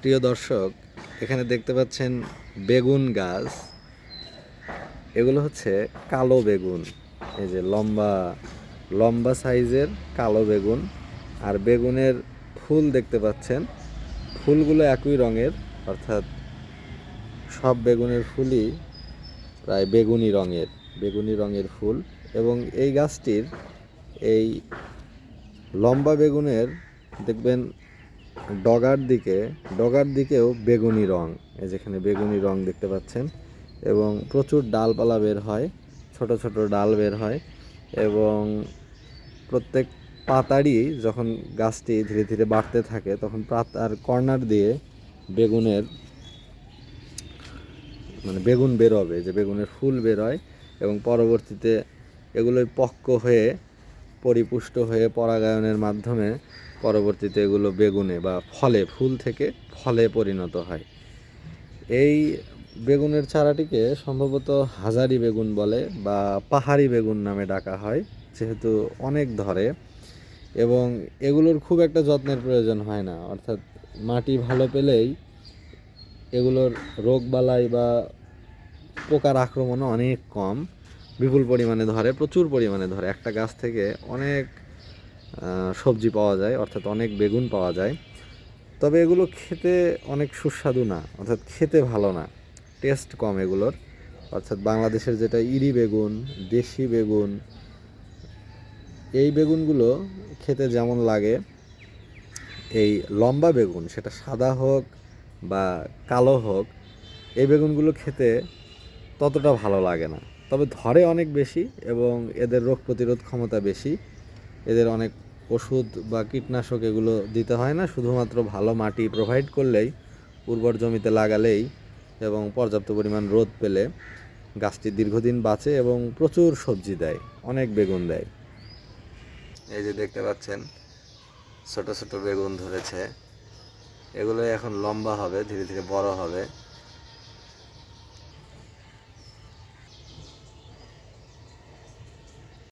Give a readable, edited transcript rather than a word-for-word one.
প্রিয় দর্শক, এখানে দেখতে পাচ্ছেন বেগুন গাছ। এগুলো হচ্ছে কালো বেগুন। এই যে লম্বা লম্বা সাইজের কালো বেগুন। আর বেগুনের ফুল দেখতে পাচ্ছেন, ফুলগুলো একই রঙের, অর্থাৎ সব বেগুনের ফুলই প্রায় বেগুনি রঙের ফুল। এবং এই গাছটির এই লম্বা বেগুনের দেখবেন ডগার দিকেও বেগুনি রং। এই যেখানে বেগুনি রং দেখতে পাচ্ছেন, এবং প্রচুর ডালপালা বের হয়, ছোট ছোট ডাল বের হয়। এবং প্রত্যেক পাতারই যখন গাছটি ধীরে ধীরে বাড়তে থাকে, তখন পাতার কর্নার দিয়ে বেগুনের বেগুন বেরোবে, যে বেগুনের ফুল বেরোয়। এবং পরবর্তীতে এগুলোই পক্ক হয়ে পরিপুষ্ট হয়ে পরাগায়নের মাধ্যমে পরবর্তীতে এগুলো বেগুনে বা ফলে, ফুল থেকে ফলে পরিণত হয়। এই বেগুনের চারাটিকে সম্ভবত হাজারি বেগুন বলে বা পাহাড়ি বেগুন নামে ডাকা হয়, যেহেতু অনেক ধরে। এবং এগুলোর খুব একটা যত্নের প্রয়োজন হয় না, অর্থাৎ মাটি ভালো পেলেই এগুলোর রোগবালাই বা পোকার আক্রমণও অনেক কম। বিপুল পরিমাণে ধরে, প্রচুর পরিমাণে ধরে। একটা গাছ থেকে অনেক সবজি পাওয়া যায়, অর্থাৎ অনেক বেগুন পাওয়া যায়। তবে এগুলো খেতে অনেক সুস্বাদু না, অর্থাৎ খেতে ভালো না, টেস্ট কম এগুলোর। অর্থাৎ বাংলাদেশের যেটা ইরি বেগুন, দেশি বেগুন, এই বেগুনগুলো খেতে যেমন লাগে, এই লম্বা বেগুন, সেটা সাদা হোক বা কালো হোক, এই বেগুনগুলো খেতে ততটা ভালো লাগে না। তবে ধরে অনেক বেশি, এবং এদের রোগ প্রতিরোধ ক্ষমতা বেশি। এদের অনেক ওষুধ বা কীটনাশক এগুলো দিতে হয় না, শুধুমাত্র ভালো মাটি প্রোভাইড করলেই, উর্বর জমিতে লাগালেই এবং পর্যাপ্ত পরিমাণ রোদ পেলে গাছটি দীর্ঘদিন বাঁচে এবং প্রচুর সবজি দেয়, অনেক বেগুন দেয়। এই যে দেখতে পাচ্ছেন ছোট ছোট বেগুন ধরেছে, এগুলো এখন লম্বা হবে, ধীরে ধীরে বড় হবে।